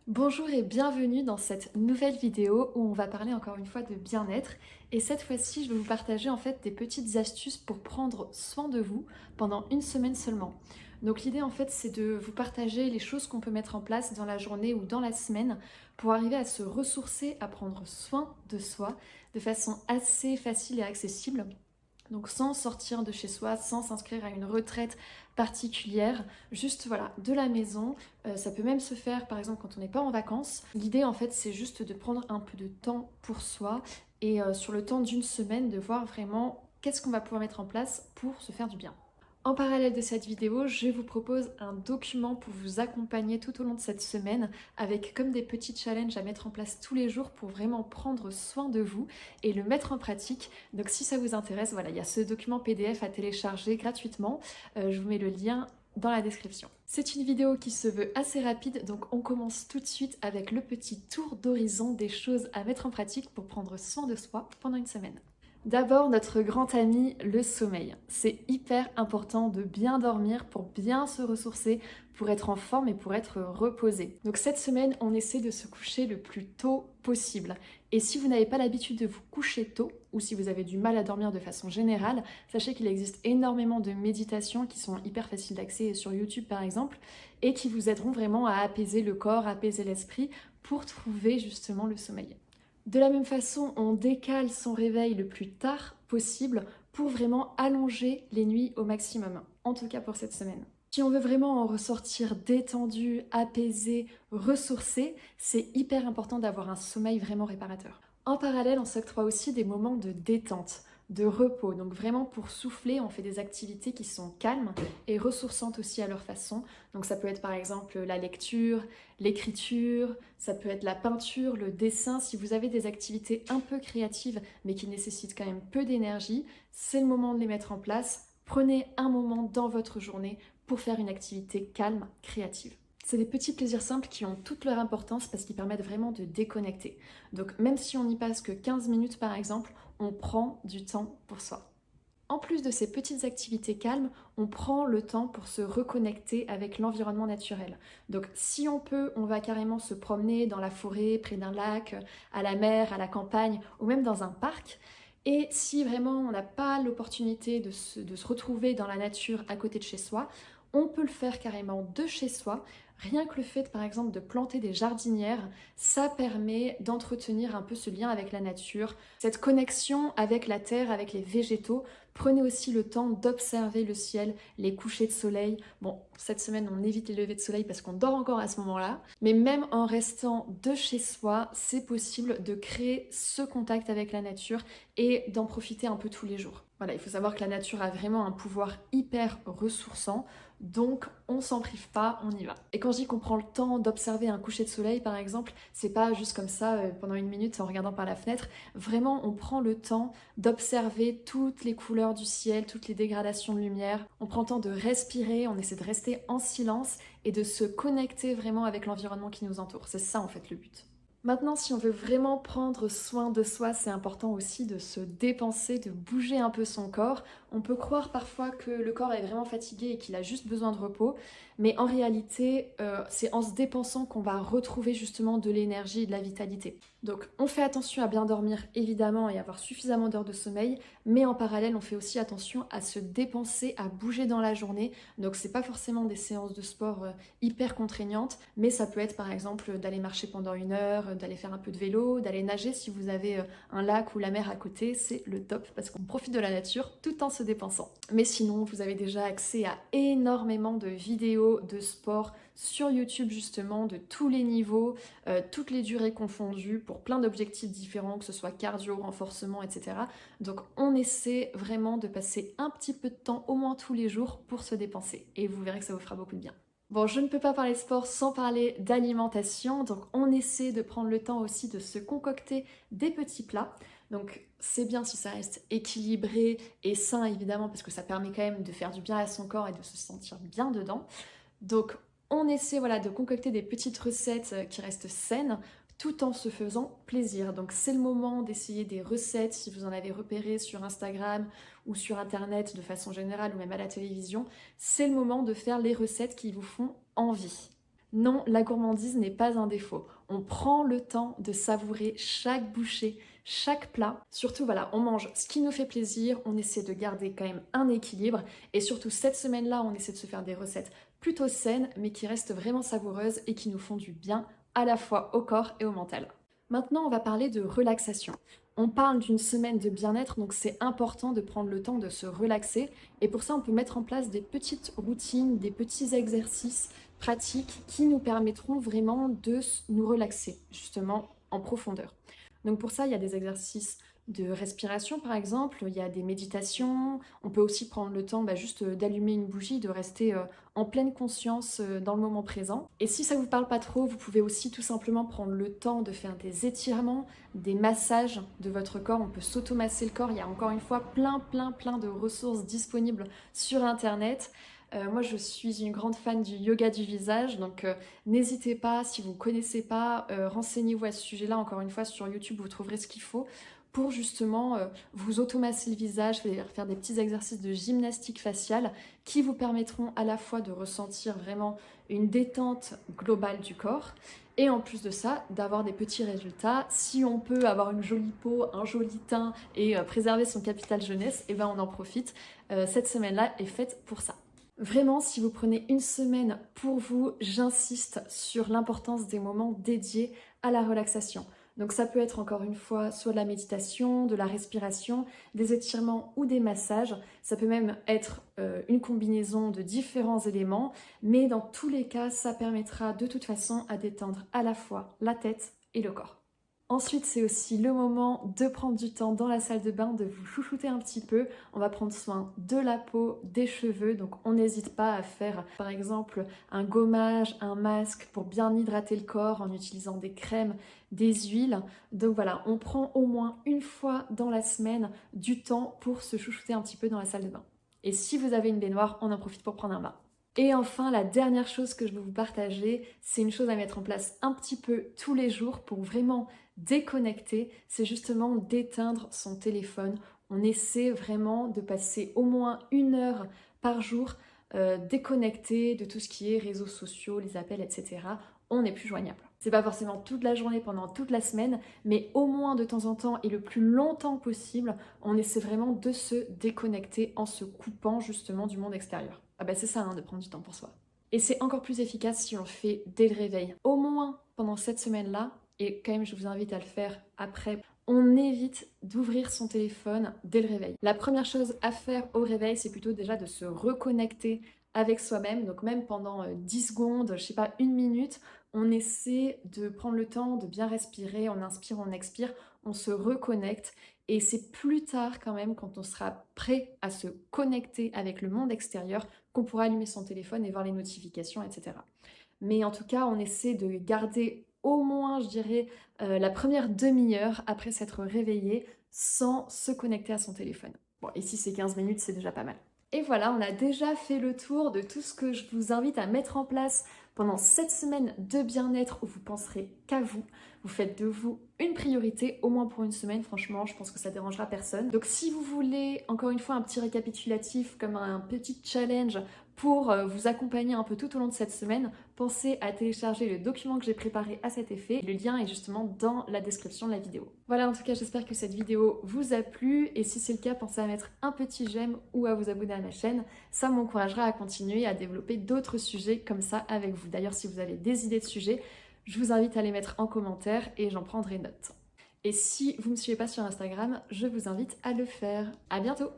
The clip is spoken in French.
Bonjour et bienvenue dans cette nouvelle vidéo où on va parler encore une fois de bien-être, et cette fois-ci je vais vous partager en fait des petites astuces pour prendre soin de vous pendant une semaine seulement. Donc l'idée en fait c'est de vous partager les choses qu'on peut mettre en place dans la journée ou dans la semaine pour arriver à se ressourcer, à prendre soin de soi de façon assez facile et accessible. Donc sans sortir de chez soi, sans s'inscrire à une retraite particulière, juste voilà, de la maison. Ça peut même se faire par exemple quand on n'est pas en vacances. L'idée en fait c'est juste de prendre un peu de temps pour soi et sur le temps d'une semaine de voir vraiment qu'est-ce qu'on va pouvoir mettre en place pour se faire du bien. En parallèle de cette vidéo, je vous propose un document pour vous accompagner tout au long de cette semaine avec comme des petits challenges à mettre en place tous les jours pour vraiment prendre soin de vous et le mettre en pratique. Donc si ça vous intéresse, voilà, il y a ce document PDF à télécharger gratuitement. Je vous mets le lien dans la description. C'est une vidéo qui se veut assez rapide, donc on commence tout de suite avec le petit tour d'horizon des choses à mettre en pratique pour prendre soin de soi pendant une semaine. D'abord, notre grand ami, le sommeil. C'est hyper important de bien dormir pour bien se ressourcer, pour être en forme et pour être reposé. Donc cette semaine, on essaie de se coucher le plus tôt possible. Et si vous n'avez pas l'habitude de vous coucher tôt, ou si vous avez du mal à dormir de façon générale, sachez qu'il existe énormément de méditations qui sont hyper faciles d'accès sur YouTube par exemple, et qui vous aideront vraiment à apaiser le corps, à apaiser l'esprit, pour trouver justement le sommeil. De la même façon, on décale son réveil le plus tard possible pour vraiment allonger les nuits au maximum, en tout cas pour cette semaine. Si on veut vraiment en ressortir détendu, apaisé, ressourcé, c'est hyper important d'avoir un sommeil vraiment réparateur. En parallèle, on s'octroie aussi des moments de détente, de repos. Donc vraiment pour souffler, on fait des activités qui sont calmes et ressourçantes aussi à leur façon. Donc ça peut être par exemple la lecture, l'écriture, ça peut être la peinture, le dessin. Si vous avez des activités un peu créatives mais qui nécessitent quand même peu d'énergie, c'est le moment de les mettre en place. Prenez un moment dans votre journée pour faire une activité calme, créative. C'est des petits plaisirs simples qui ont toute leur importance parce qu'ils permettent vraiment de déconnecter. Donc même si on n'y passe que 15 minutes par exemple, on prend du temps pour soi. En plus de ces petites activités calmes, on prend le temps pour se reconnecter avec l'environnement naturel. Donc si on peut, on va carrément se promener dans la forêt, près d'un lac, à la mer, à la campagne ou même dans un parc. Et si vraiment on n'a pas l'opportunité de se retrouver dans la nature à côté de chez soi, on peut le faire carrément de chez soi. Rien que le fait par exemple de planter des jardinières, ça permet d'entretenir un peu ce lien avec la nature, cette connexion avec la terre, avec les végétaux. Prenez aussi le temps d'observer le ciel, les couchers de soleil. Bon, cette semaine on évite les levées de soleil parce qu'on dort encore à ce moment-là, mais même en restant de chez soi, c'est possible de créer ce contact avec la nature et d'en profiter un peu tous les jours. Voilà, il faut savoir que la nature a vraiment un pouvoir hyper ressourçant, donc on s'en prive pas, on y va. Et quand je dis qu'on prend le temps d'observer un coucher de soleil par exemple, c'est pas juste comme ça pendant une minute en regardant par la fenêtre, vraiment on prend le temps d'observer toutes les couleurs du ciel, toutes les dégradations de lumière, on prend le temps de respirer, on essaie de rester en silence et de se connecter vraiment avec l'environnement qui nous entoure. C'est ça en fait le but. Maintenant, si on veut vraiment prendre soin de soi, c'est important aussi de se dépenser, de bouger un peu son corps. On peut croire parfois que le corps est vraiment fatigué et qu'il a juste besoin de repos, mais en réalité, c'est en se dépensant qu'on va retrouver justement de l'énergie et de la vitalité. Donc on fait attention à bien dormir évidemment et avoir suffisamment d'heures de sommeil, mais en parallèle on fait aussi attention à se dépenser, à bouger dans la journée. Donc c'est pas forcément des séances de sport hyper contraignantes, mais ça peut être par exemple d'aller marcher pendant une heure, d'aller faire un peu de vélo, d'aller nager si vous avez un lac ou la mer à côté, c'est le top parce qu'on profite de la nature tout en se dépensant. Mais sinon vous avez déjà accès à énormément de vidéos de sport sur YouTube justement, de tous les niveaux, toutes les durées confondues, pour plein d'objectifs différents, que ce soit cardio, renforcement, etc. Donc on essaie vraiment de passer un petit peu de temps, au moins tous les jours, pour se dépenser. Et vous verrez que ça vous fera beaucoup de bien. Bon, je ne peux pas parler sport sans parler d'alimentation, donc on essaie de prendre le temps aussi de se concocter des petits plats. Donc c'est bien si ça reste équilibré et sain évidemment, parce que ça permet quand même de faire du bien à son corps et de se sentir bien dedans. Donc On essaie voilà, de concocter des petites recettes qui restent saines, tout en se faisant plaisir. Donc c'est le moment d'essayer des recettes, si vous en avez repéré sur Instagram ou sur Internet de façon générale ou même à la télévision, c'est le moment de faire les recettes qui vous font envie. Non, la gourmandise n'est pas un défaut. On prend le temps de savourer chaque bouchée, chaque plat. Surtout, voilà, on mange ce qui nous fait plaisir, on essaie de garder quand même un équilibre. Et surtout, cette semaine-là, on essaie de se faire des recettes plutôt saines, mais qui restent vraiment savoureuses et qui nous font du bien à la fois au corps et au mental. Maintenant, on va parler de relaxation. On parle d'une semaine de bien-être, donc c'est important de prendre le temps de se relaxer. Et pour ça, on peut mettre en place des petites routines, des petits exercices pratiques qui nous permettront vraiment de nous relaxer, justement en profondeur. Donc pour ça, il y a des exercices de respiration par exemple, il y a des méditations, on peut aussi prendre le temps juste d'allumer une bougie, de rester en pleine conscience dans le moment présent. Et si ça ne vous parle pas trop, vous pouvez aussi tout simplement prendre le temps de faire des étirements, des massages de votre corps, on peut s'automasser le corps, il y a encore une fois plein de ressources disponibles sur internet. Moi, je suis une grande fan du yoga du visage, donc n'hésitez pas, si vous ne connaissez pas, renseignez-vous à ce sujet-là. Encore une fois, sur YouTube, vous trouverez ce qu'il faut pour justement vous automasser le visage, faire des petits exercices de gymnastique faciale qui vous permettront à la fois de ressentir vraiment une détente globale du corps et en plus de ça, d'avoir des petits résultats. Si on peut avoir une jolie peau, un joli teint et préserver son capital jeunesse, et ben on en profite. Cette semaine-là est faite pour ça. Vraiment, si vous prenez une semaine pour vous, j'insiste sur l'importance des moments dédiés à la relaxation. Donc ça peut être encore une fois soit de la méditation, de la respiration, des étirements ou des massages. Ça peut même être une combinaison de différents éléments, mais dans tous les cas, ça permettra de toute façon à détendre à la fois la tête et le corps. Ensuite, c'est aussi le moment de prendre du temps dans la salle de bain, de vous chouchouter un petit peu. On va prendre soin de la peau, des cheveux, donc on n'hésite pas à faire par exemple un gommage, un masque pour bien hydrater le corps en utilisant des crèmes, des huiles. Donc voilà, on prend au moins une fois dans la semaine du temps pour se chouchouter un petit peu dans la salle de bain. Et si vous avez une baignoire, on en profite pour prendre un bain. Et enfin, la dernière chose que je veux vous partager, c'est une chose à mettre en place un petit peu tous les jours pour vraiment déconnecter, c'est justement d'éteindre son téléphone. On essaie vraiment de passer au moins 1 heure par jour déconnecté de tout ce qui est réseaux sociaux, les appels, etc. On n'est plus joignable. C'est pas forcément toute la journée pendant toute la semaine, mais au moins de temps en temps et le plus longtemps possible, on essaie vraiment de se déconnecter en se coupant justement du monde extérieur. Ah bah c'est ça, de prendre du temps pour soi. Et c'est encore plus efficace si on le fait dès le réveil. Au moins pendant cette semaine-là, et quand même je vous invite à le faire après, on évite d'ouvrir son téléphone dès le réveil. La première chose à faire au réveil, c'est plutôt déjà de se reconnecter avec soi-même, donc même pendant 10 secondes, je sais pas, 1 minute, on essaie de prendre le temps de bien respirer, on inspire, on expire, on se reconnecte et c'est plus tard quand même quand on sera prêt à se connecter avec le monde extérieur qu'on pourra allumer son téléphone et voir les notifications, etc. Mais en tout cas, on essaie de garder au moins, je dirais, la première demi-heure après s'être réveillé sans se connecter à son téléphone. Bon, et si c'est 15 minutes, c'est déjà pas mal. Et voilà, on a déjà fait le tour de tout ce que je vous invite à mettre en place pendant cette semaine de bien-être où vous penserez qu'à vous. Vous faites de vous une priorité, au moins pour une semaine, franchement, je pense que ça dérangera personne. Donc si vous voulez, encore une fois, un petit récapitulatif, comme un petit challenge pour vous accompagner un peu tout au long de cette semaine, pensez à télécharger le document que j'ai préparé à cet effet. Le lien est justement dans la description de la vidéo. Voilà, en tout cas, j'espère que cette vidéo vous a plu. Et si c'est le cas, pensez à mettre un petit j'aime ou à vous abonner à ma chaîne. Ça m'encouragera à continuer à développer d'autres sujets comme ça avec vous. D'ailleurs, si vous avez des idées de sujets, je vous invite à les mettre en commentaire et j'en prendrai note. Et si vous ne me suivez pas sur Instagram, je vous invite à le faire. À bientôt!